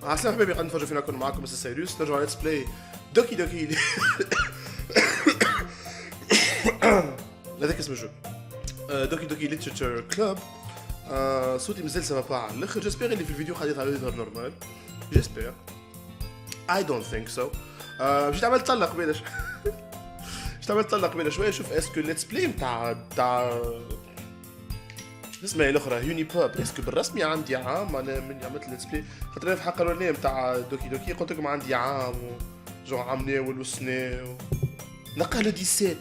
عسلامة حبايبي قاعد نتفرجوا فينا كنا معاكم مستر سيريوس نرجع ليتس بلاي دوكي دوكي هذاك اسم الجو دوكي دوكي ليتراتشر كلوب. صوتي مازال سافا با على الاخر. جيسبيغ اللي في الفيديو قاعد يظهر نورمال. جيسبيغ I don't think so. مش تعمل طلق قبيله مش تعمل طلق قبيله شويه. شوف اسكو ليتس بلاي نتاع اسمها الاخرى يوني بوب اسكو بالرسمي عندي عام انا من عملت ليتس بلاي خاطر انا في الحلقه الاولانيه نتاع دوكي دوكي قلت لكم عندي عام جو عام ناول وسنه نلقى لو 17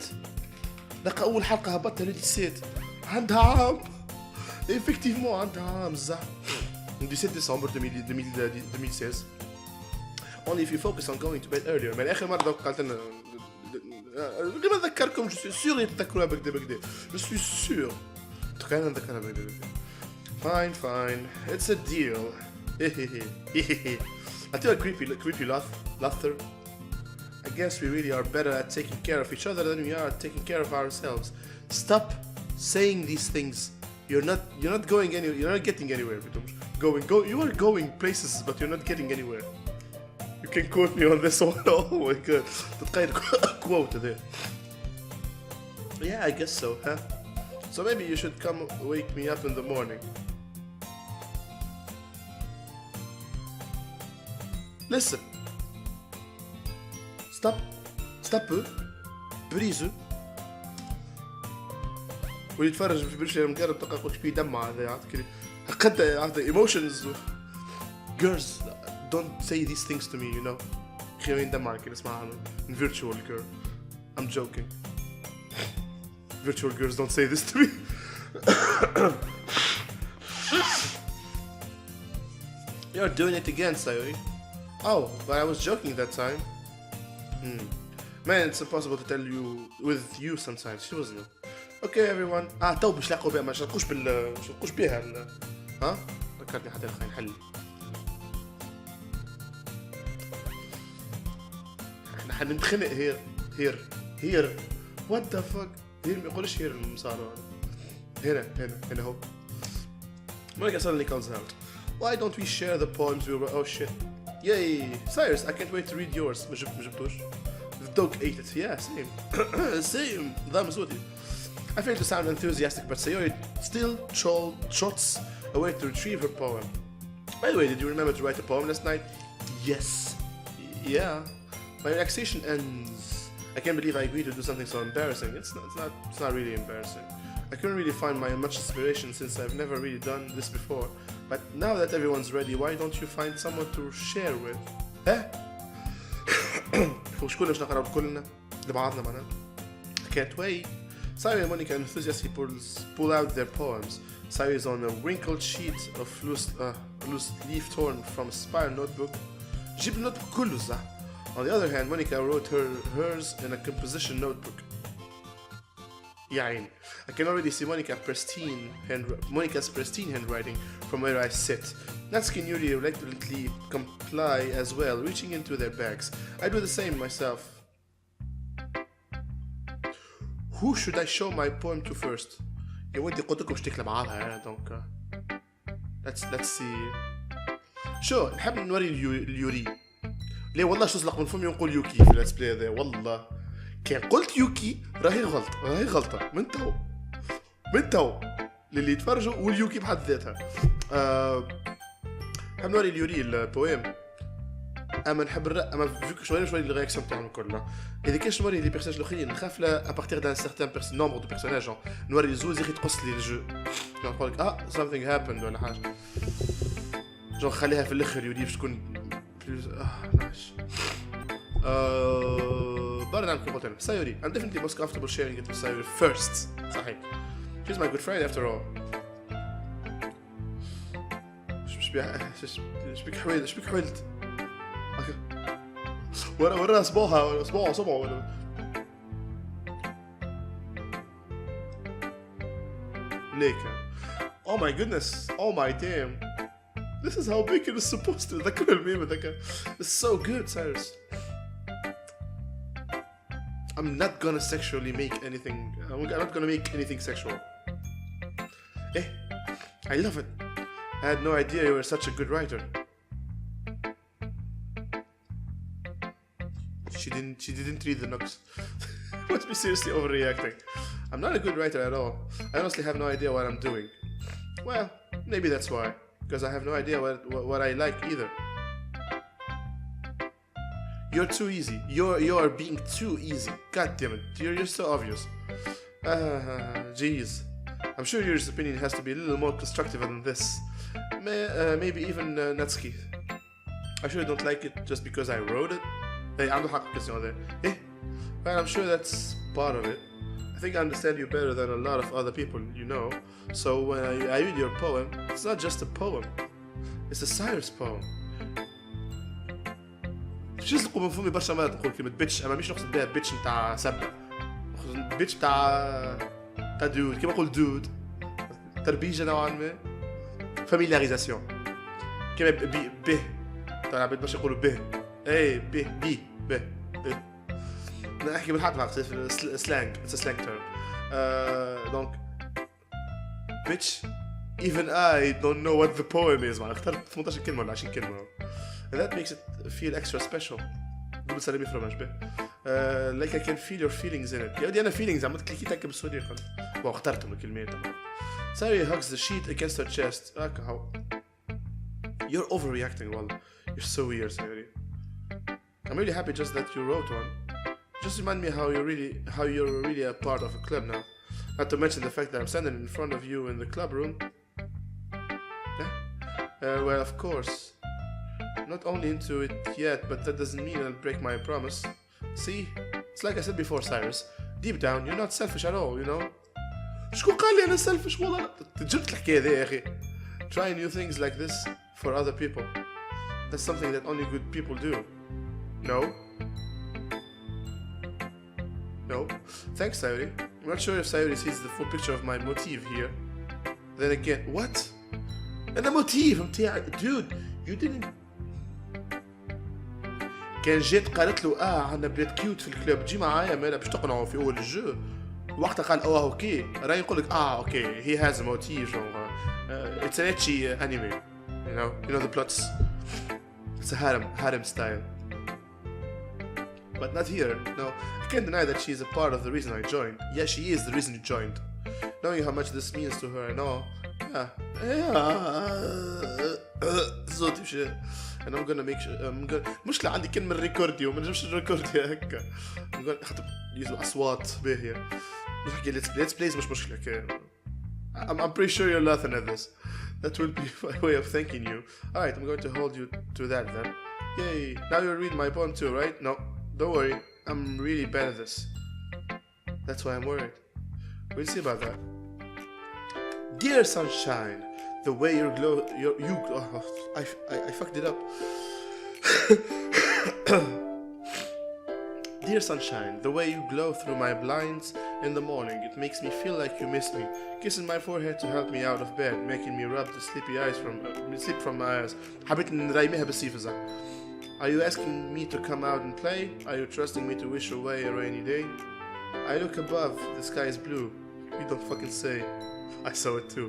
نلقى اول حلقه هبطتها لو 17 عندها عام effectivement عندها عام الزح 17 ديسمبر 2016. only if you focus on going to bed earlier. من اخر مره قالت لنا غير ما نذكركم جو سي سيغ يتذكروها بكدا جو سي سيغ تخيل نذكرها بكدا. fine it's a deal. I tell a creepy laughter. I guess we really are better at taking care of each other than we are at taking care of ourselves. Stop saying these things. You're not going anywhere. You're not getting anywhere. You are going places, but you're not getting anywhere. You can quote me on this one. Oh my god. تتخيل quote there. Yeah, I guess so, huh? So maybe you should come wake me up in the morning. Listen. Stop. بريزو. ويتفرج في برشة المقرب تلقى كل شيء دمع هذا هذا emotions. Girls, don't say these things to me, you know. خلينا ندمع كده اسمعها من virtual girl. I'm joking. Virtual girls don't say this to me. You're doing it again, Sayori. Oh, but I was joking that time. Man, it's impossible to tell you with you sometimes. She wasn't. Okay, everyone. تو باش نلاقوا بها ما نشاركوش نشاركوش بها ها ذكرتني حتى خلينا نحل. احنا حنتخنق هير what the fuck. هير ما يقولش هير المسار هنا هو. Monica suddenly comes out. Why don't we share the poems we were... Oh shit. Yay! Cyrus, I can't wait to read yours. ما جبتوش. The dog ate it. Yeah, same. ضام صوتي. I fail to sound enthusiastic, but Sayori still trots away to retrieve her poem. By the way, did you remember to write a poem last night? Yes. Yeah. My relaxation ends. I can't believe I agreed to do something so embarrassing. It's not really embarrassing. I couldn't really find much inspiration since I've never really done this before. But now that everyone's ready, why don't you find someone to share with? وش كلنا نقرأ كلنا لبعضنا معنا. I can't wait. Sayori and Monica enthusiastically pull out their poems. Sayori is on a wrinkled sheet of loose leaf torn from a spiral notebook. جيب النوتبوك كله صح. On the other hand, Monica wrote hers in a composition notebook. Yeah, I can already see Monica's pristine handwriting from where I sit. Natsuki and Yuri reluctantly comply as well, reaching into their bags. I do the same myself. Who should I show my poem to first? يا ودي قلت لكم اشتكي بعضها دونك let's see. شو نحب نوري اليوري. ليه والله شو زلق من فمي ونقول يوكي في الليتس بلاي هذا. والله كان قلت يوكي راهي غلطة من تو للي يتفرجوا واليوكي بحد ذاتها. نحب نوري اليوري البويم. اما نحب اما فيك شويه الرياكسيون تاعهم كلها. اذا كاش نوري لي بيرسوناج الاخرين نخاف لا ابارتيغ دان سيغتان نومبر دو بيرسوناج نوري زوز يخي تقص لي الجو نقول لك something happened ولا حاجه جو خليها في الاخر يوري باش تكون ناش. برا نعمل كيف قلت لك سايوري. I'm definitely most comfortable sharing it with Sayori first. صحيح. She's my good friend after all. ايش بك حويلت ورا صباعها صبعه ولا ليك. Oh my goodness. Oh my damn. This is how bacon is supposed to. ذكر الميم ذاك. It's so good, Cyrus. I'm not gonna sexually make anything. I'm not gonna make anything sexual. I love it. I had no idea you were such a good writer. She didn't read the nooks. Must be seriously overreacting. I'm not a good writer at all. I honestly have no idea what I'm doing. Well, maybe that's why. Because I have no idea what I like either. You're too easy. You're being too easy. God damn it. You're so obvious. Jeez. I'm sure your opinion has to be a little more constructive than this. Maybe even Natsuki. I sure don't like it just because I wrote it. Hey, عنده حق question there. Well, I'm sure that's part of it. I think I understand you better than a lot of other people you know. So when I read your poem, it's not just a poem. It's a Cyrus poem. شو تلقوا من فمي برشا مرات نقول كلمة بيتش، أما مش نقصد بها بيتش نتاع سبة. بيتش تاع دود، كيما نقول دود. تربيجة نوعا ما. فاميلياريزاسيون. كيما به. تاع العباد برشا يقولوا به. إيه به. نحكي بالحق ناقص في السلانج. It's a slang term. Donc bitch. Even I don't know what the poem is. Man, اخترت 18 كلمة ولا 20 كلمة. And that makes it feel extra special. قبل سلامي فرماش به. Like I can feel your feelings in it. يا ودي أنا feelings عملت كليكيت هكا بالسعودية قلت. واخترتهم الكلمات طبعا. Sari hugs the sheet against her chest. هكا هو. You're overreacting والله. You're so weird, Sari. I'm really happy just that you wrote one. Just remind me how you're really a part of a club now. Not to mention the fact that I'm standing in front of you in the club room. Yeah? Well, of course. Not only into it yet, but that doesn't mean I'll break my promise. See? It's like I said before, Cyrus. Deep down, you're not selfish at all, you know? شكون قال لي أنا selfish والله؟ جبت الحكاية ذي يا أخي. Trying new things like this for other people. That's something that only good people do. No? No. Thanks, Sayuri. I'm not sure if Sayuri sees the full picture of my motif here. Then again, what? And the motif, dude, you didn't. كان جيت قالت له عندنا بلاد كيوت في الكلاب تجي معايا مالا باش تقنعوا في اول الجو وقتها قال اوكي راني نقول لك اوكي he has a motif genre it's an ecchi anime you know the plots it's a harem style but not here. No, I can't deny that she is a part of the reason I joined. Yeah, she is the reason you joined. Knowing how much this means to her and all. Yeah. صوتي شيء. And I'm gonna make sure مشكلة عندي كلمة ريكورديو ما نجمش نريكوردي هكا. I'm gonna خاطر يجوا أصوات باهية. نحكي let's plays مش مشكلة كان. I'm pretty sure you're laughing at this. That will be my way of thanking you. Alright, I'm going to hold you to that then. Yay! Now you'll read my poem too, right? No. Don't worry, I'm really bad at this. That's why I'm worried. We'll see about that. Dear sunshine, the way you glow, I fucked it up. Dear sunshine, the way you glow through my blinds in the morning, it makes me feel like you miss me. Kissing my forehead to help me out of bed, making me rub the sleep from my eyes. حبيت نرايميها بالسيفزة. Are you asking me to come out and play? Are you trusting me to wish away a rainy day? I look above, the sky is blue. You don't fucking say. I saw it too.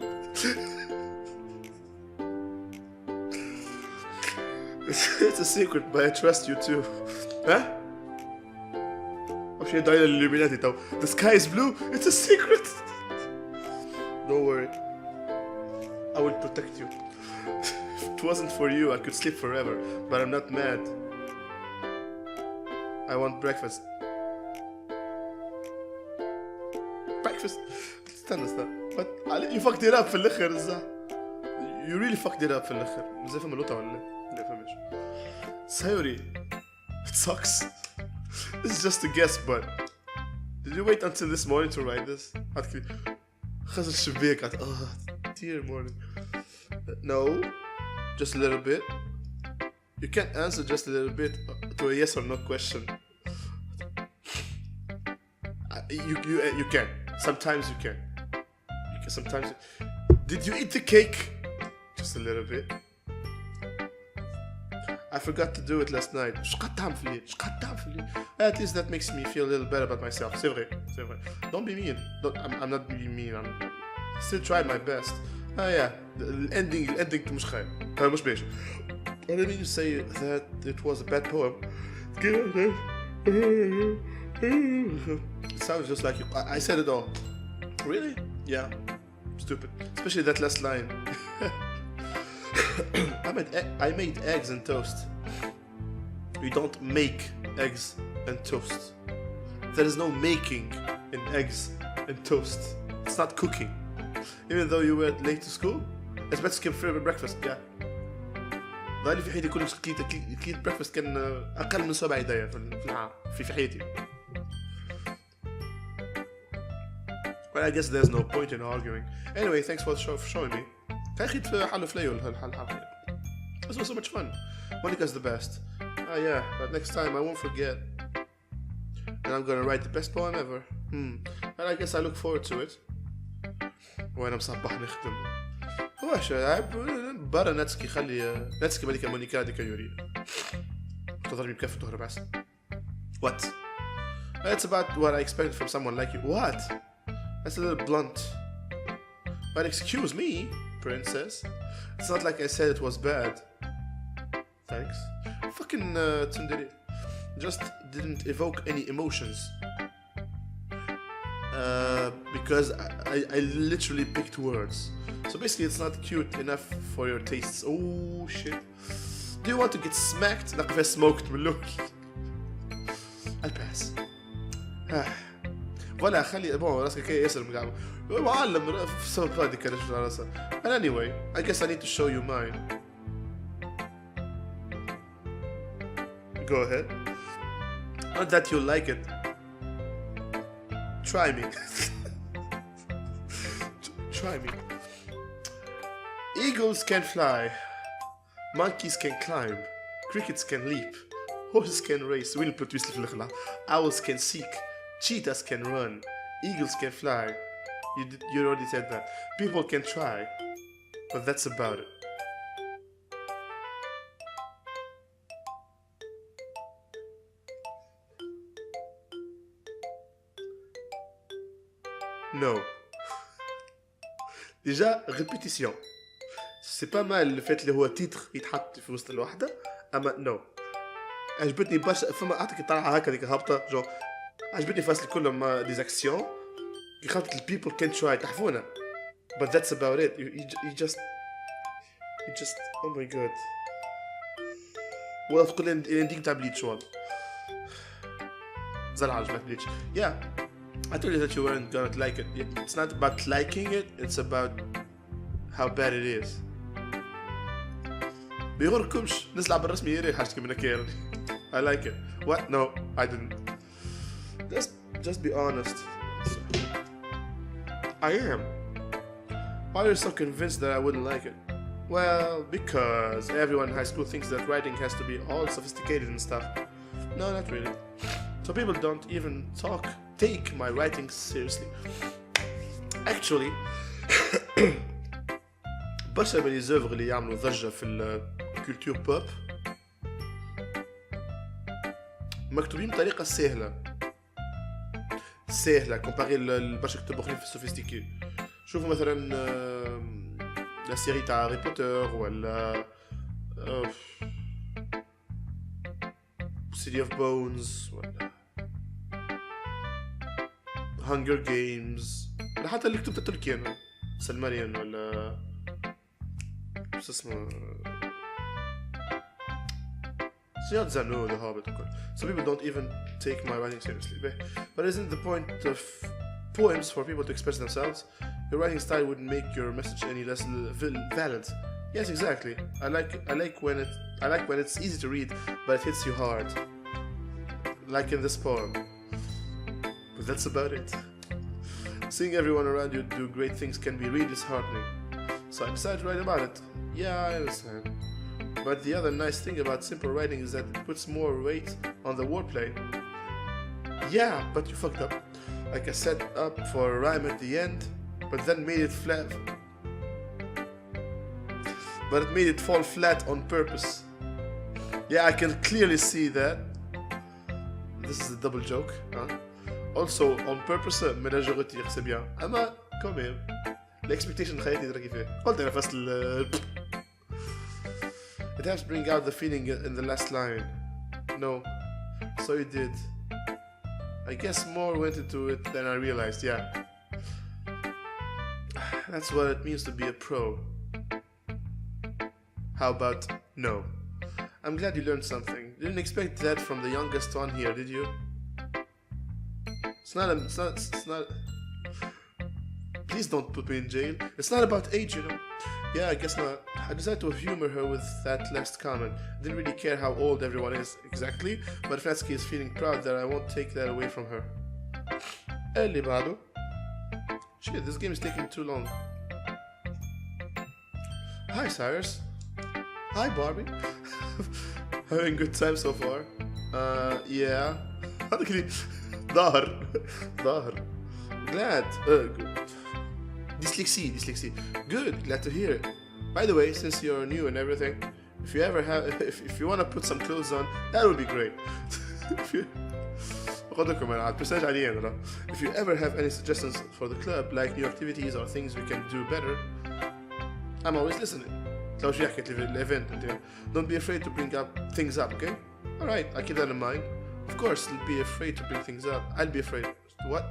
It's a secret, but I trust you too. Huh? The sky is blue? It's a secret! Don't worry. I will protect you. If it wasn't for you, I could sleep forever, but I'm not mad. I want breakfast. Breakfast? But you fucked it up في الآخر صح. You really fucked it up في الآخر. مزاي فهم اللوطة ولا لا فهمش. Sayuri, it sucks. This is just a guess, but did you wait until this morning to write this? خزر الشباك dear morning. No. Just a little bit. You can't answer just a little bit to a yes or no question. You can. Sometimes you can. Sometimes. Did you eat the cake? Just a little bit. I forgot to do it last night. At least that makes me feel a little better about myself. C'est vrai. Don't be mean. I'm not being mean. I still tried my best. Yeah, the ending مش خايب. مش باش. I didn't mean to say that it was a bad poem. It sounds just like you. I said it all. Really? Yeah. Stupid. Especially that last line. I made eggs and toast. We don't make eggs and toast. There is no making in eggs and toast. It's not cooking. Even though you were late to school, it's better to skip for breakfast. Yeah. ظهري في حياتي كل كليت بريكفاست كان أقل من 7 دقايق في النهار في حياتي. But I guess there's no point in arguing. Anyway, thanks for showing me. أخيت في حل فليو الحلقة. This was so much fun. Monica's the best. Oh yeah, but next time I won't forget. And I'm gonna write the best poem ever. And I guess I look forward to it. وأنا مصبح نخدم. واش برا ناتسكي خلي ناتسكي مالك مونيكا ديك يوري. تضربي بكف تهرب عسل. What? It's about what I expected from someone like you. What? That's a little blunt. But excuse me, princess. It's not like I said it was bad. Thanks. Fucking tsundere. Just didn't evoke any emotions. Because I literally picked words. So basically it's not cute enough for your tastes. Oh shit. Do you want to get smacked? نقفة smoked من الأول. I'll pass. ولا خلي بون راسك كي يسر مقعب معلم في سبب هذه كان شو راسه. And anyway, I guess I need to show you mine. Go ahead. Not that you like it. Try me. Try me. Eagles can fly. Monkeys can climb. Crickets can leap. Horses can race. وين البلوت تويست في الخلا. Owls can seek. Cheetahs can run. Eagles can fly. You already said that. People can try. But that's about it. No. Déjà, répétition. C'est pas mal le fait اللي هو تيتر يتحط في وسط الوحدة. أما no. عجبتني برشا فما أعطيك طالعة هكا ديك هابطة جو. عجبتني فاصل كلهم ديز أكسيون. يخاطر people can try تحفونا. But that's about it. You just oh my god. ولا تقول الانديك تاع بليتش والله. زرعة عجبت بليتش. Yeah. I told you that you weren't gonna like it. It's not about liking it, it's about how bad it is. بيغركمش نسلع بالرسمي يري حاجتك من كير. I like it. What? No, I didn't. Just be honest. I am. Why are you so convinced that I wouldn't like it? Well, because everyone in high school thinks that writing has to be all sophisticated and stuff. No, not really. So people don't even take my writing seriously. Actually, برشا من الزوفغ اللي يعملوا ضجة في الكولتور بوب مكتوبين بطريقة سهلة كومباري لبرشا كتب أخرين في السوفيستيكي. شوفوا مثلا لا سيري تاع هاري بوتر ولا City of Bones ولا Hunger Games ولا حتى اللي كتبتها تركيا سلمانيان ولا شو اسمه سياد زانو The Hobbit وكل. So people don't even take my writing seriously. But isn't the point of poems for people to express themselves? Your writing style wouldn't make your message any less valid. Yes, exactly. I like when it's easy to read, but it hits you hard. Like in this poem. But that's about it. Seeing everyone around you do great things can be really disheartening. So I decided to write about it. Yeah, I understand. But the other nice thing about simple writing is that it puts more weight on the wordplay. Yeah, but you fucked up. Like I set up for a rhyme at the end, but then made it flat. But it made it fall flat on purpose. Yeah, I can clearly see that. This is a double joke, huh? Also, on purpose, ménage retire, c'est bien. أما quand même, l'expectation خليتني تركي فيه. قلت أنا فصل. It helps bring out the feeling in the last line. No, so you did. I guess more went into it than I realized, yeah. That's what it means to be a pro. How about no? I'm glad you learned something. Didn't expect that from the youngest one here, did you? It's not. Please don't put me in jail. It's not about age, you know. Yeah, I guess not. I decided to humor her with that last comment. I didn't really care how old everyone is exactly, but Fransky is feeling proud that I won't take that away from her. اللي بعده. Shit, this game is taking too long. Hi, Cyrus. Hi, Barbie. Having good time so far. Yeah. ظاهر. Glad. Dyslexie. Good, glad to hear it. By the way, since you're new and everything, if you ever have, if you want to put some clothes on, that would be great. If you ever have any suggestions for the club, like new activities or things we can do better, I'm always listening. Don't be afraid to bring up things up, okay? Alright, I'll keep that in mind. Of course, I'll be afraid to bring things up. I'll be afraid. What?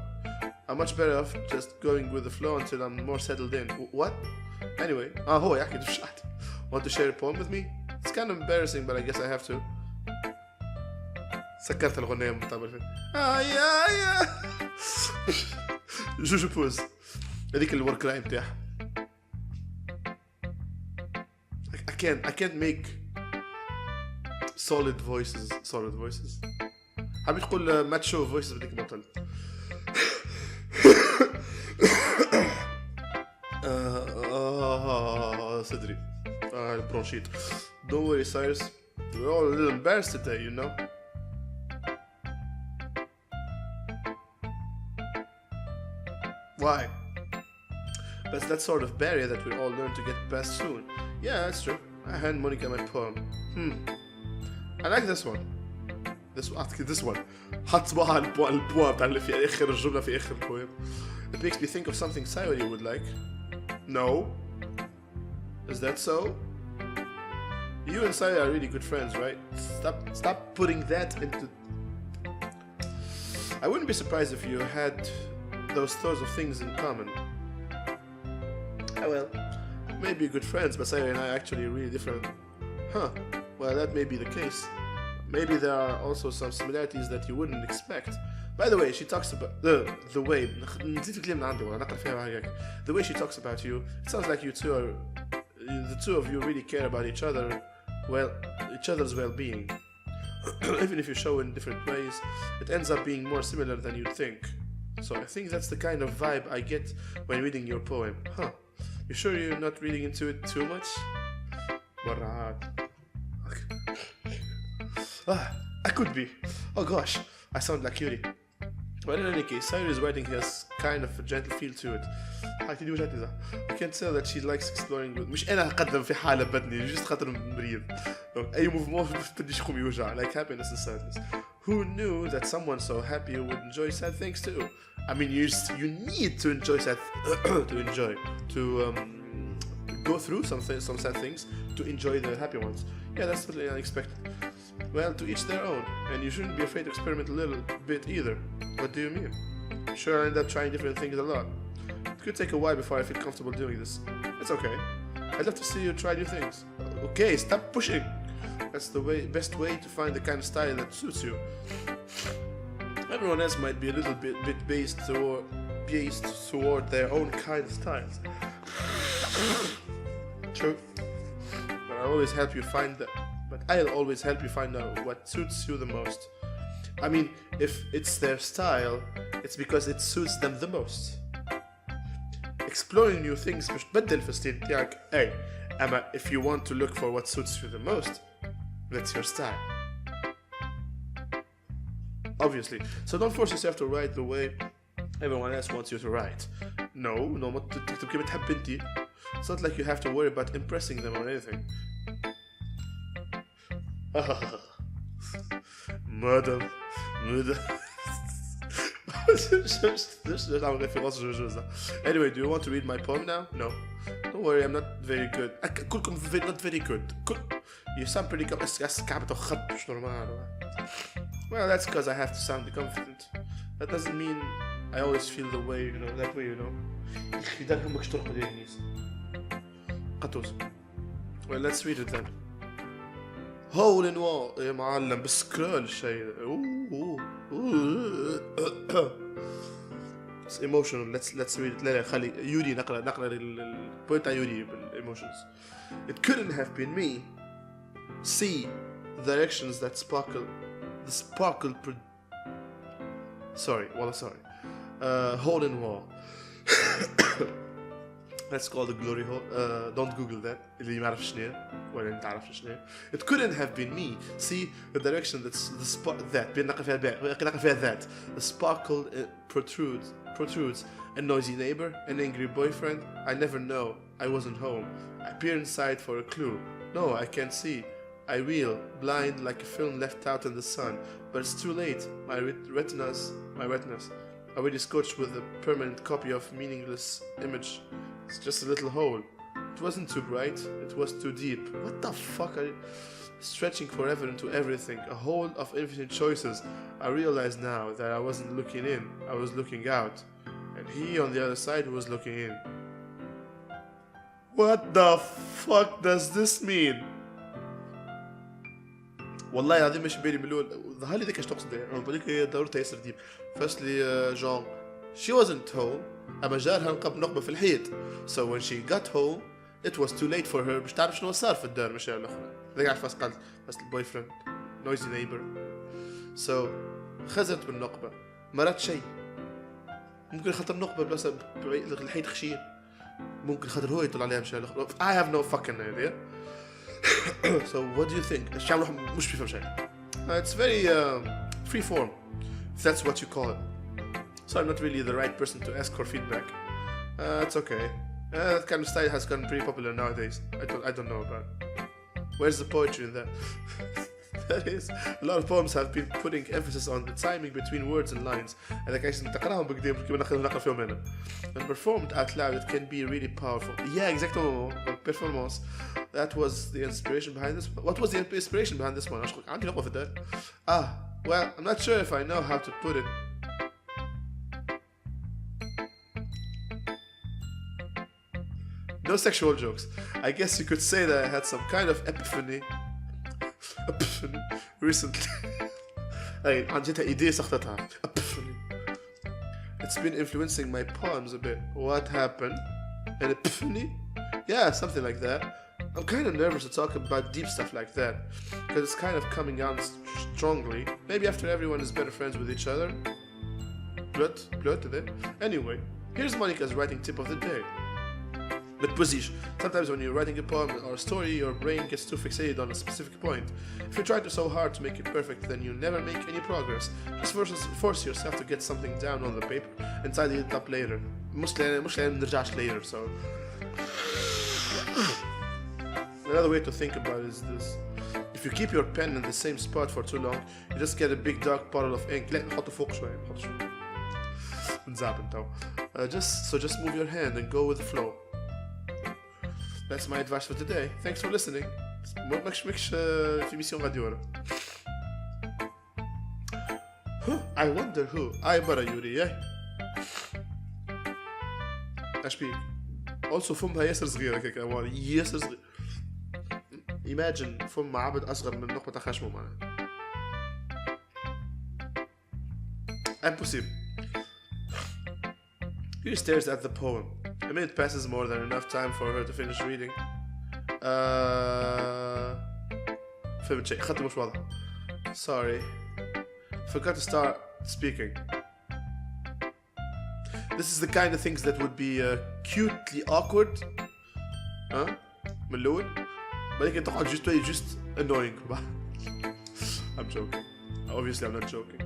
I'm much better off just going with the flow until I'm more settled in. What? Anyway, هو يحكي بشات. Want to share a poem with me? It's kind of embarrassing, but I guess I have to. سكرت الغنية بالطبع الفيلم. يا جوجو بوز. هذيك الورك لاين بتاعها. I can't make solid voices. حابب تقول ماتشو voices بديك بطل. صدري. Bronchite. Don't worry, Cyrus. We're all a little embarrassed today, you know. Why? But that sort of barrier that we all learn to get past soon. Yeah, that's true. I hand Monica my poem. I like this one. This one. حط صباعها البوا بتاع اللي في آخر الجملة في آخر البويم. It makes me think of something Sayuri would like. No? Is that so? You and Sayuri are really good friends, right? Stop putting that into... I wouldn't be surprised if you had those sorts of things in common. Well, maybe good friends, but Sayuri and I are actually really different. Huh, well that may be the case. Maybe there are also some similarities that you wouldn't expect. By the way, she talks about the way she talks about you. It sounds like the two of you really care about each other's well-being. Even if you show in different ways, it ends up being more similar than you'd think. So I think that's the kind of vibe I get when reading your poem. Huh? You sure you're not reading into it too much? I could be. Oh gosh, I sound like Yuri. But in any case, Sayuri's writing has kind of a gentle feel to it. I can tell that she likes exploring with... مش أنا أقدم في حالة بدني just خاطر مريض. أي موفمون بديش يقوم يوجع like happiness and sadness. Who knew that someone so happy would enjoy sad things too? I mean, you need to enjoy go through some sad things to enjoy the happy ones. Yeah, that's totally unexpected. Well, to each their own, and you shouldn't be afraid to experiment a little bit either. What do you mean? Sure, I end up trying different things a lot. It could take a while before I feel comfortable doing this. It's okay. I'd love to see you try new things. Okay, stop pushing. That's the best way to find the kind of style that suits you. Everyone else might be a little bit based toward their own kind of styles. True. But I'll always help you find out what suits you the most. I mean, if it's their style, it's because it suits them the most. Exploring new things مش تبدل في ستيل بتاعك. Hey, if you want to look for what suits you the most, that's your style. Obviously. So don't force yourself to write the way everyone else wants you to write. No, ما تكتب كيف تحب انتي. It's not like you have to worry about impressing them or anything. Madam. Anyway, do you want to read my poem now? No. Don't worry, I'm not very good. Not very good. You sound pretty good. Well, that's because I have to sound confident. that doesn't mean I always feel the way, that way, يخي دار همك شطرق ديال الناس قطوس. Well, let's read it then. Hole in wall يا معلم بسكرول الشيء. It's emotional. Let's read it. لا خلي يودي نقرأ البوينت تاع يودي بالemotions. It couldn't have been me. See directions that sparkle. The sparkle. Sorry. Hole in wall. Let's call the glory hole. Don't Google that. اللي ما يعرف شنو ولا انت تعرف شنو. It couldn't have been me. See the direction that's the spot that. بنقل فيها باء. نقل فيها that. The sparkle protrudes. A noisy neighbor, an angry boyfriend. I never know. I wasn't home. I peer inside for a clue. No, I can't see. I reel, blind like a film left out in the sun. But it's too late. My retinas already scotched with a permanent copy of meaningless image. It's just a little hole. It wasn't too bright. It was too deep. What the fuck are you? Stretching forever into everything. A hole of infinite choices. I realize now that I wasn't looking in. I was looking out. And he on the other side was looking in. What the fuck does this mean? والله العظيم مش بالي من الاول ظهر لي ذيك ايش تقصد يعني بالك هي ضرورتها ياسر ديب firstly جون she wasn't home اما جارها نقبه في الحيط so when she got home it was too late for her باش تعرف شنو صار في الدار مش الاخرى ذاك عارف قال بس البوي فريند noisy neighbor so خزت بالنقبه ما رات شيء ممكن خاطر نقبه بلاصه الحيط خشين ممكن خاطر هو يطلع عليها مش الاخرى I have no fucking idea. So what do you think? الشعب مش بيفهم شيء. It's very free form, if that's what you call it. So I'm not really the right person to ask for feedback. It's okay. That kind of style has gotten pretty popular nowadays. I don't know about it. Where's the poetry in that? That is, a lot of poems have been putting emphasis on the timing between words and lines. And like I said, تقراهم بقدام كيما نقرا فيهم أنا. When performed out loud, it can be really powerful. Yeah, exactly. Performance. That was the inspiration behind this. What was the inspiration behind this one? عندي نقطة في الدار. Well, I'm not sure if I know how to put it. No sexual jokes. I guess you could say that I had some kind of epiphany recently. عن جتها إيدي سختتها. Epiphany. It's been influencing my poems a bit. What happened? An epiphany? Yeah, something like that. I'm kind of nervous to talk about deep stuff like that because it's kind of coming out strongly. Maybe after everyone is better friends with each other. Blood to that. Anyway, here's Monica's writing tip of the day. But position. Sometimes when you're writing a poem or a story, your brain gets too fixated on a specific point. If you try so hard to make it perfect, then you never make any progress. Just force yourself to get something down on the paper and tidy it up later. مش نرجعش later, so. Another way to think about it is this. If you keep your pen in the same spot for too long, you just get a big dark puddle of ink. لا نحطه فوق شوية نزعبن تو. Just move your hand and go with the flow. That's my advice for today. Thanks for listening. ماكش في ميسيون راديو. I wonder who. برا يوري ياه. اش بيك؟ Also فمها ياسر صغيرة هيك أموالي ياسر صغير. Imagine فم عبد أصغر من نقطة خشمه معنا. Impossible. He stares at the poem. A minute passes more than enough time for her to finish reading. فهمت شيء خطي مش واضح. Sorry. Forgot to start speaking. This is the kind of things that would be cutely awkward. من الأول. بعدين تقعد just annoying. I'm joking. Obviously I'm not joking.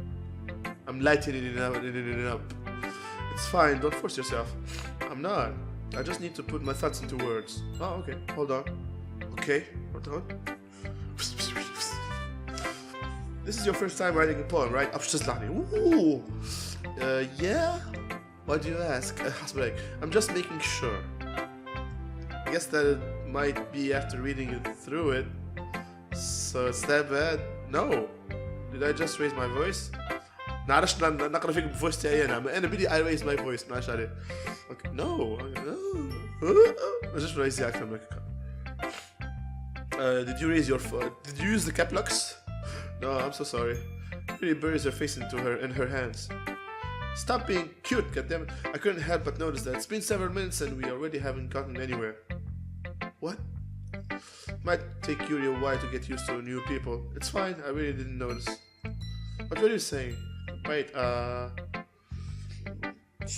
I'm lightening it up. It's fine, don't force yourself. I'm not. I just need to put my thoughts into words. Oh, okay. Hold on. Okay. Hold on. This is your first time writing a poem, right? Ooh. Yeah? Why do you ask? I'm just making sure. I guess that it might be after reading it through it. So it's that bad? No. Did I just raise my voice? نعرفش نقرا فيك بفويس تاعي انا بدي I raise my voice ماشي عليه. Okay. No. ما جاش رايزي اكثر من هيك. Did you raise your did you use the cap locks? No, I'm so sorry. Really buries her face in her hands. Stop being cute, goddammit. I couldn't help but notice that it's been several minutes and we already haven't gotten anywhere. What? Might take Yuri a while to get used to new people. It's fine, I really didn't notice. What were you saying? Wait,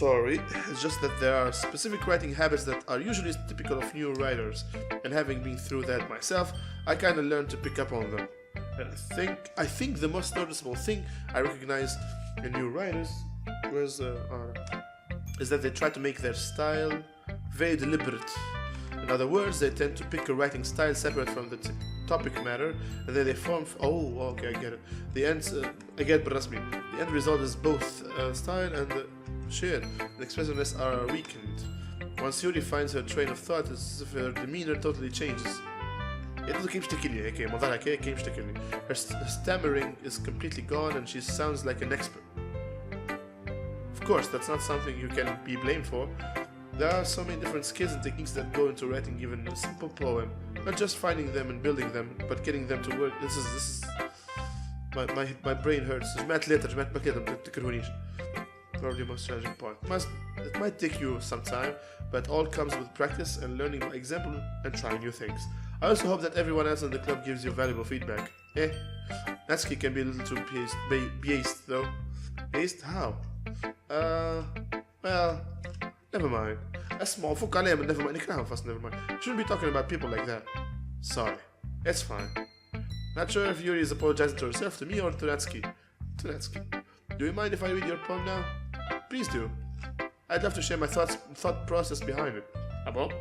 sorry. It's just that there are specific writing habits that are usually typical of new writers. And having been through that myself, I kinda learned to pick up on them. And I think the most noticeable thing I recognize in new writers is that they try to make their style very deliberate. In other words, they tend to pick a writing style separate from the topic matter, and then they form. Okay, I get it. The end result is both style and share. The expressiveness are weakened. Once Yuri finds her train of thought, it's as if her demeanor totally changes. Her stammering is completely gone, and she sounds like an expert. Of course, that's not something you can be blamed for. There are so many different skills and techniques that go into writing even a simple poem. Not just finding them and building them, but getting them to work. This is my brain hurts. Probably the most challenging part. It might take you some time, but all comes with practice and learning by example and trying new things. I also hope that everyone else in the club gives you valuable feedback. Natsuki can be a little too biased though. Biased? How? Well, never mind. اسمع فوق عليه من never mind. نكرههم فاست never mind. Shouldn't be talking about people like that. Sorry. It's fine. Not sure if Yuri is apologizing to herself, to me, or to Natsuki. To Natsuki. Do you mind if I read your poem now? Please do. I'd love to share my thought process behind it. Abo?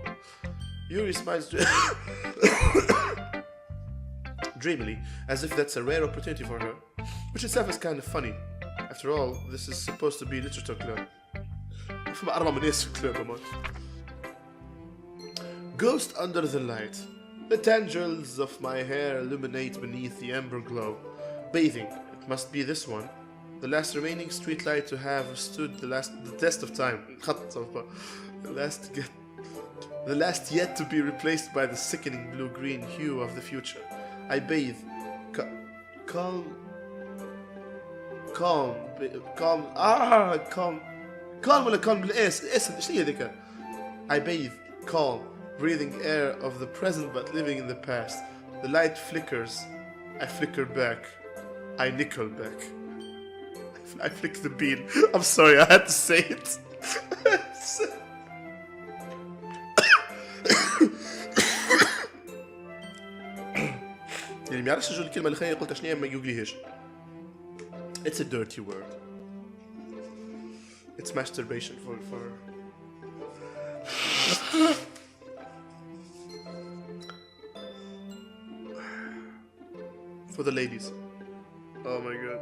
Yuri smiles dreamily, as if that's a rare opportunity for her, which itself is kind of funny. After all, this is supposed to be a literature club. Ghost under the light. The tendrils of my hair illuminate beneath the amber glow. Bathing. It must be this one. The last remaining streetlight to have stood the test of time. The last yet to be replaced by the sickening blue-green hue of the future. I bathe. Calm. I bathe, calm, breathing air of the present but living in the past. The light flickers. I flicker back. I nickel back. I flick the bean. I'm sorry, I had to say it. اللي ما يعرفش شو الكلمة اللي خليني قلت شنو ما يقوليهاش. It's a dirty word. It's masturbation for the ladies. Oh my god.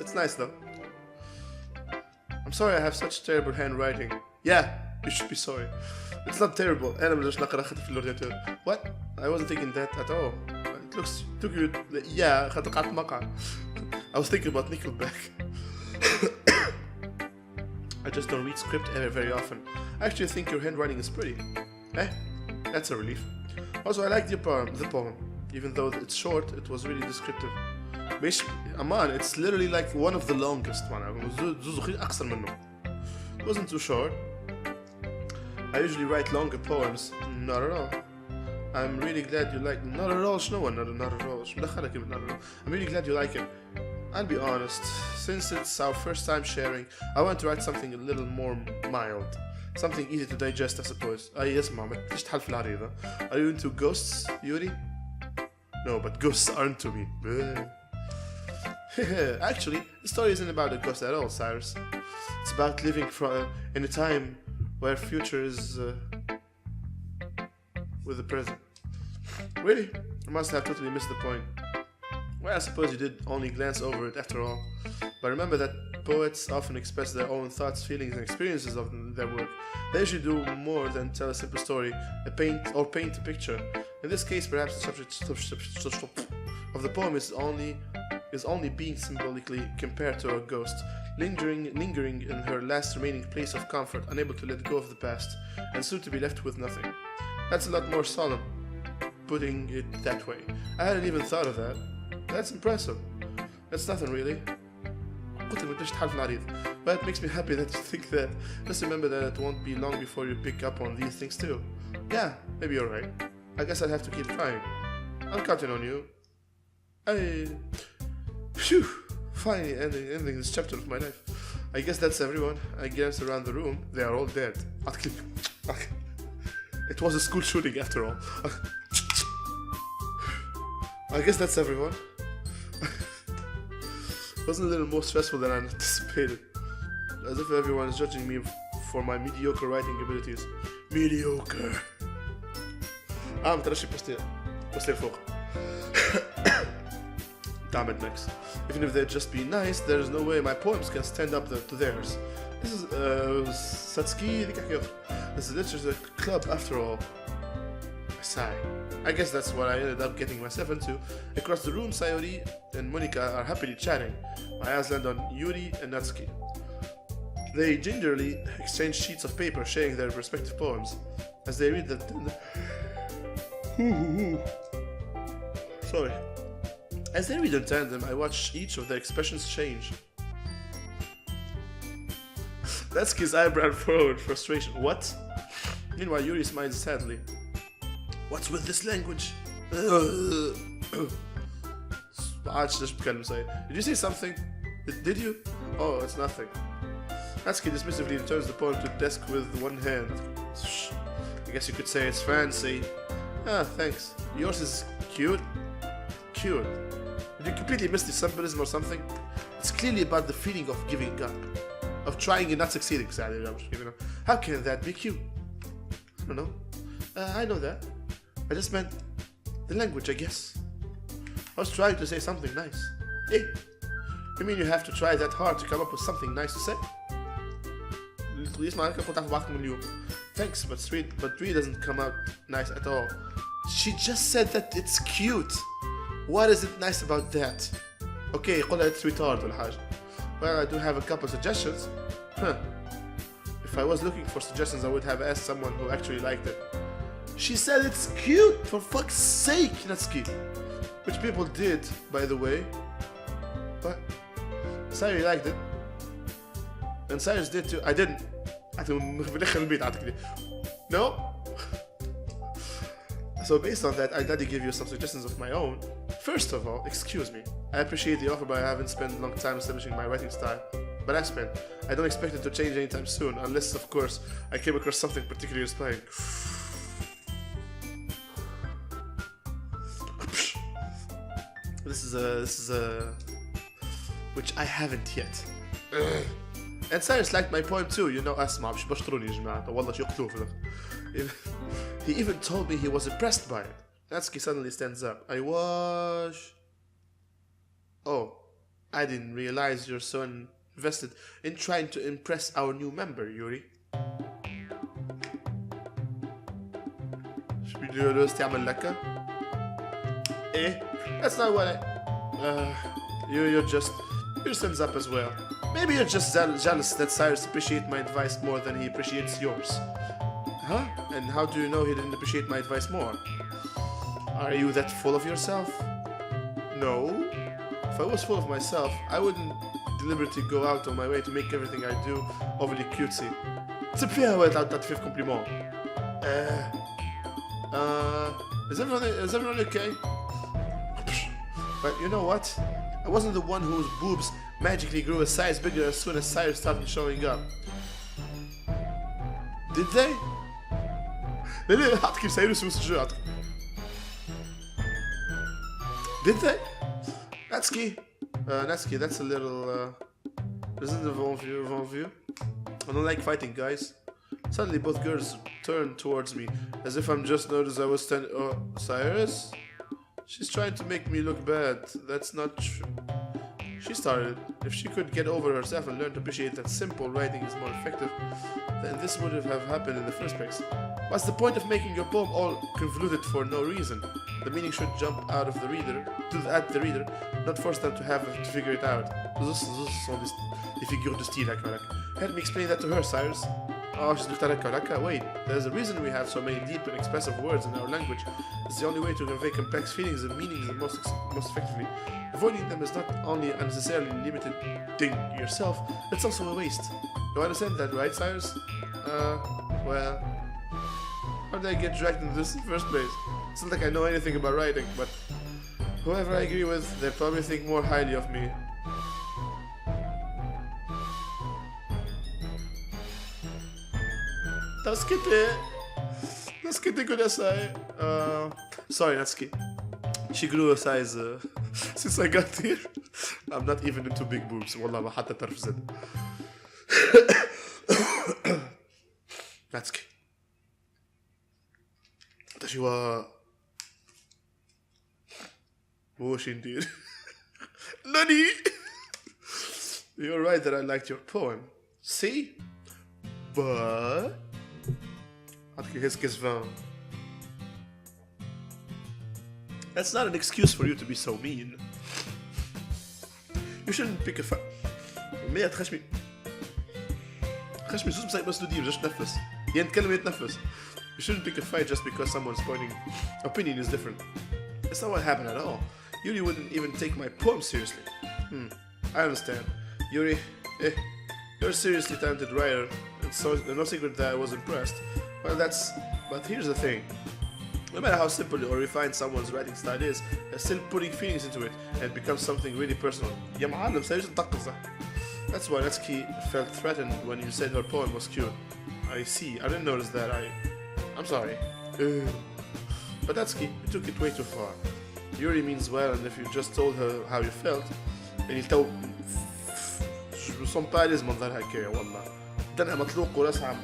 It's nice though. I'm sorry I have such terrible handwriting. Yeah, you should be sorry. It's not terrible. أنا بديش نقرأ خط في الأورديناتور. What? I wasn't thinking that at all. It looks too good. Yeah, خط قعدت مقع. I was thinking about Nickelback. I just don't read script very often. I actually think your handwriting is pretty. That's a relief. Also, I like the poem. Even though it's short, it was really descriptive. Aman, it's literally like one of the longest one. It wasn't too short. I usually write longer poems. Not at all. I'm really glad you like. Not at all. Not at all. I'm really glad you like it. I'll be honest. Since it's our first time sharing, I want to write something a little more mild. Something easy to digest, I suppose. Yes, mom. Are you into ghosts, Yuri? No, but ghosts aren't to me. Actually, the story isn't about a ghost at all, Cyrus. It's about living in a time where future is with the present. Really? I must have totally missed the point. Well, I suppose you did only glance over it after all. But remember that poets often express their own thoughts, feelings, and experiences of their work. They usually do more than tell a simple story, paint a picture. In this case, perhaps the subject of the poem is only being symbolically compared to a ghost, lingering in her last remaining place of comfort, unable to let go of the past, and soon to be left with nothing. That's a lot more solemn, putting it that way. I hadn't even thought of that. That's impressive. That's nothing really. But it makes me happy that you think that. Just remember that it won't be long before you pick up on these things too. Yeah, maybe you're right. I guess I'll have to keep trying. I'm counting on you. Phew! Finally ending this chapter of my life. I guess that's everyone. I glance around the room. They are all dead. It was a school shooting after all. I guess that's everyone. It wasn't a little more stressful than I anticipated. As if everyone is judging me for my mediocre writing abilities. Mediocre. مترشي بوستير فوق. Damn it, Max. Even if they'd just be nice, there's no way my poems can stand up to theirs. This is Satsuki. This is Literature Club after all. I sigh. I guess that's what I ended up getting myself into. Across the room, Sayori and Monika are happily chatting. My eyes land on Yuri and Natsuki. They gingerly exchange sheets of paper sharing their respective poems. As they read As they read in tandem, I watch each of their expressions change. Natsuki's eyebrow furrowed in frustration. What? Meanwhile, Yuri smiles sadly. What's with this language? Did you say something? Did you? Oh, it's nothing. Natsuki dismissively returns the poem to the desk with one hand. I guess you could say it's fancy. Ah, thanks. Yours is cute. Cute. Did you completely miss the symbolism or something? It's clearly about the feeling of giving up. Of trying and not succeeding, sadly. How can that be cute? I don't know. I know that. I just meant the language, I guess. I was trying to say something nice. Hey, you mean you have to try that hard to come up with something nice to say? Thanks, but really doesn't come out nice at all. She just said that it's cute. What is it nice about that? Okay, قولها it's retard ولا حاجة. Well, I do have a couple suggestions. If I was looking for suggestions, I would have asked someone who actually liked it. She said it's cute, for fuck's sake, Natsuki. Which people did, by the way. But Sayori liked it. And Cyrus did too. I didn't. No? So based on that, I'd like to give you some suggestions of my own. First of all, excuse me. I appreciate the offer, but I haven't spent a long time establishing my writing style. But I don't expect it to change anytime soon, unless, of course, I came across something particularly inspiring. This is a which I haven't yet. And Cyrus liked my poem too, you know. اسمع مش بشطروني يا جماعة والله شو يقتلوه في He even told me he was impressed by it. Natsuki suddenly stands up. Oh, I didn't realize you're so invested in trying to impress our new member, Yuri. That's not what your son's up as well. Maybe you're just jealous that Cyrus appreciates my advice more than he appreciates yours. Huh? And how do you know he didn't appreciate my advice more? Are you that full of yourself? No. If I was full of myself, I wouldn't deliberately go out on my way to make everything I do overly cutesy. C'est bien ouais t'as fait compliment. Is everyone okay? But you know what? I wasn't the one whose boobs magically grew a size bigger as soon as Cyrus started showing up. Did they? Did they? Natsuki, that's a little isn't it view? I don't like fighting, guys. Suddenly both girls turned towards me, as if I'm just noticed I was standing. Oh, Cyrus? She's trying to make me look bad. That's not true. she started. If she could get over herself and learn to appreciate that simple writing is more effective, then this would have happened in the first place. What's the point of making your poem all convoluted for no reason? The meaning should jump out of the reader, at the reader, not force them to have to figure it out. Dus sont des figures de style, help me explain that to her, Cyrus. Oh, she's wait, there's a reason we have so many deep and expressive words in our language. It's the only way to convey complex feelings and meanings most effectively. Avoiding them is not only unnecessarily limiting yourself, it's also a waste. You understand that, right, Cyrus? Well, how did I get dragged into this in the first place? It's not like I know anything about writing, but whoever I agree with, they'll probably think more highly of me. Natsuki good essay. Sorry, Natsuki. She grew a size since I got here. I'm not even into big boobs. والله ما حتى طرف زد. Natsuki. تشوا وش ندير؟ ناني. You're right that I liked your poem. See? But that's not an excuse for you to be so mean. You shouldn't pick a fight. خشمي زوز مسايق مسدودين مش تنفس يتكلم يتنفس. You shouldn't pick a fight just because someone's opinion is different. It's not what happened at all. Yuri wouldn't even take my poem seriously. I understand. Yuri, you're a seriously talented writer, and so no secret that I was impressed. Well, but here's the thing. No matter how simple or refined someone's writing style is, they're still putting feelings into it, and it becomes something really personal. That's why Natsuki felt threatened when you said her poem was cute. I see. I didn't notice that. I'm sorry. But Natsuki, you took it way too far. Yuri means well, and if you just told her how you felt, and you told صنباليز منظرها هكايا والله بدنها مطلوق وراسها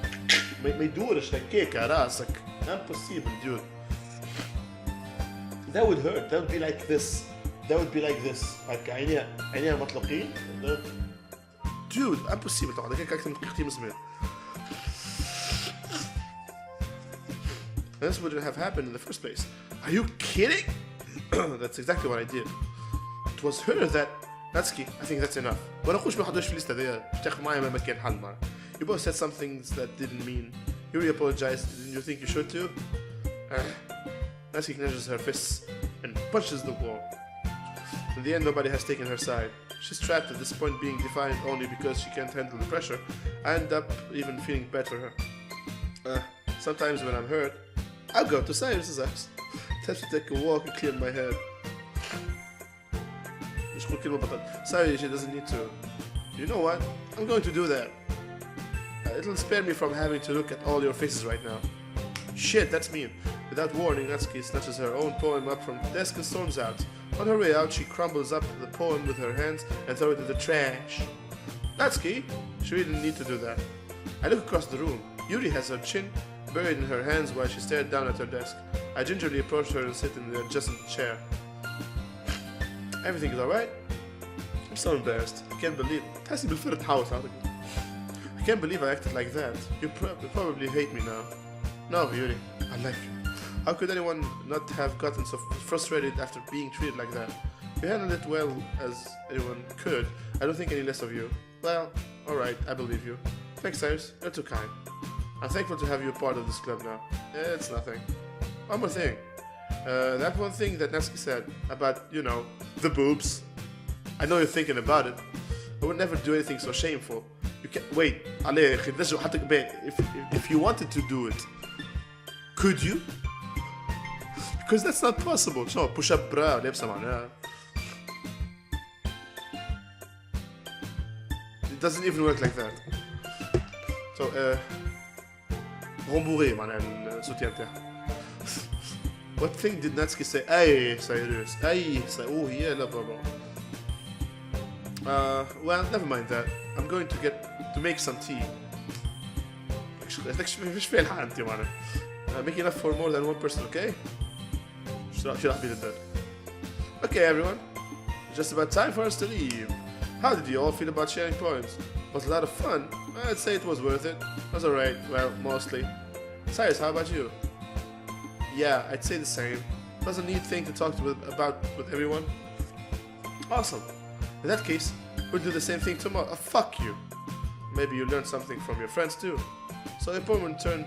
ما يدورش هكاكا راسك impossible dude. That would hurt. That would be like this. like عينيها مطلوقين. Dude, impossible طبعا هكاك أكثر من دقيقتين من زمان. This wouldn't have happened in the first place. Are you kidding? That's exactly what I did. It was her that Natsuki, I think that's enough. ما نقولش ما حطوش في الليسته دي باش تاخذ معايا ما كان حل معنا. You both said some things that didn't mean. Yuri apologized. Didn't you think you should too? Natsuki clenches her fists and punches the wall. In the end, nobody has taken her side. She's trapped at this point, being defiant only because she can't handle the pressure. I end up even feeling bad for her. Sometimes when I'm hurt, I'll go to Cyrus's house. Tell to take a walk and clear my head. Sorry, she doesn't need to. You know what? I'm going to do that. It'll spare me from having to look at all your faces right now. Shit, that's mean. Without warning, Natsuki snatches her own poem up from the desk and storms out. On her way out, she crumbles up the poem with her hands and throws it in the trash. Natsuki? She didn't need to do that. I look across the room. Yuri has her chin buried in her hands while she stared down at her desk. I gingerly approach her and sit in the adjacent chair. Everything is alright? I'm so embarrassed. I can't believe I can't believe I acted like that. You probably hate me now. No, Yuri, I like you. How could anyone not have gotten so frustrated after being treated like that? You handled it well as anyone could. I don't think any less of you. Well, alright, I believe you. Thanks, Cyrus. You're too kind. I'm thankful to have you part of this club now. It's nothing. One more thing. That one thing that Natsuki said about, you know, the boobs. I know you're thinking about it. I would never do anything so shameful. You can't wait. If you wanted to do it, could you? Because that's not possible. So push up bra لابسة معناها. It doesn't even work like that. So rembourré معناها السوتيان تاعها. What thing did Natsuki say? Ay, Cyrus. Ay, oh yeah, la blah blah. Well, never mind that. I'm going to make some tea. Make enough for more than one person, okay? Okay, everyone. It's just about time for us to leave. How did you all feel about sharing poems? Was a lot of fun? I'd say it was worth it. It was alright, well, mostly. Cyrus, how about you? Yeah, I'd say the same. It was a neat thing to talk about with everyone. Awesome. In that case, we'll do the same thing tomorrow. Fuck you. Maybe you learned something from your friends too. So your poem will turn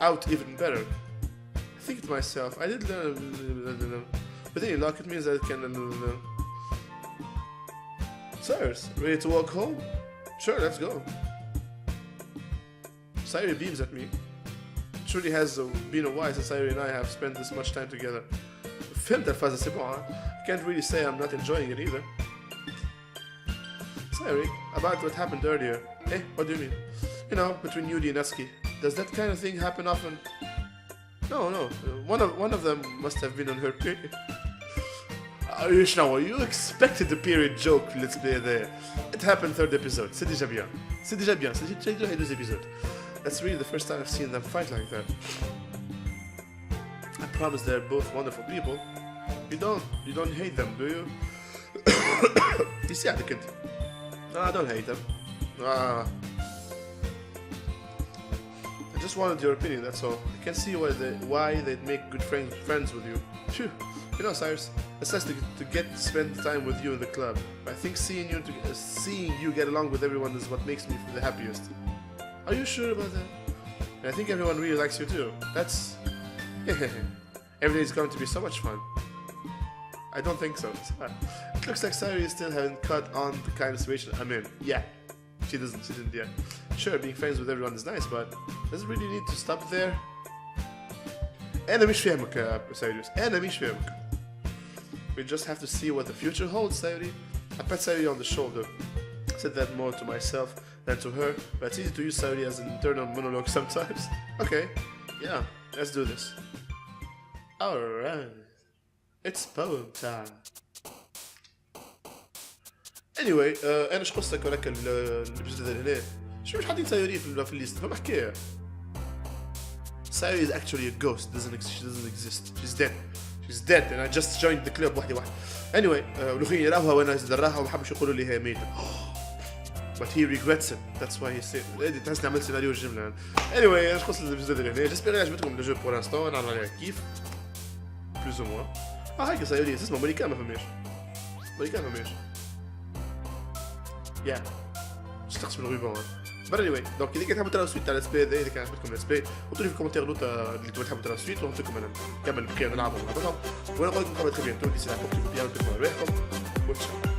out even better. I think to myself, I did learn. With any luck, it means that I can. Cyrus, ready to walk home? Sure, let's go. Cyrus beams at me. It truly has been a while since Cyrus and I have spent this much time together. Film that fast, c'est bon, hein? I can't really say I'm not enjoying it either. Cyrus, about what happened earlier. Eh, what do you mean? You know, between Yudi and Eski. Does that kind of thing happen often? No. One of them must have been on her period. You expected the period joke, let's play there. It happened third episode. C'est déjà bien. C'est déjà bien. C'est déjà bien 2 épisodes. That's really the first time I've seen them fight like that. I promise they're both wonderful people. You don't hate them, do you? You see, I don't hate them. I just wanted your opinion, that's all. I can see why they'd make good friends with you. Phew. You know, Cyrus, it's nice to spend time with you in the club. I think seeing you get along with everyone is what makes me feel the happiest. Are you sure about that? And I think everyone really likes you too. That's... Every day is going to be so much fun. I don't think so. It looks like Cyrus still haven't caught on the kind of situation I'm in. Yeah. She didn't yet. Sure, being friends with everyone is nice, but does it really need to stop there? أنا مش فاهمك يا Cyrus. أنا مش فاهمك. We just have to see what the future holds, Cyrus. I pat Cyrus on the shoulder. I said that more to myself than to her, but it's easy to use Cyrus as an internal monologue sometimes. Okay, yeah, let's do this. Alright. It's poem time. Anyway, انا ايش قصتك وراك الابيزود هذا؟ شو مش حاطين سايوري في الليست؟ فما حكايه. Sayuri is actually a ghost. She doesn't exist. She's dead and I just joined the club واحدة. Anyway, الاخوين يراوها وانا دراها وما حبش يقولوا لي هي ميتة. But he regrets it. That's why he said. تحس عملت سيناريو الجملة. Anyway, ايش قصة الابيزود هذا؟ J'espère يعجبكم الجو pour l'instant. نعرف عليها كيف. Plus ou moins. هاي سايوري اسمه مونيكا ما فهمش. مونيكا ما فهمش. يا اشتقت من الغيبان. But anyway, donc إذا كنت حابب ترى السويت تاع السبلاي هذا، إذا كان عجبتكم السبلاي وقولوا لي في الكومنتير لوطا اللي تبغوا تحبوا ترى السويت ونعطيكم أنا كامل بخير نلعبوا مع بعضهم. وأنا أقول لكم قبل تخبيين توني سلاح بوكي بيان بكم رواحكم وتشاو.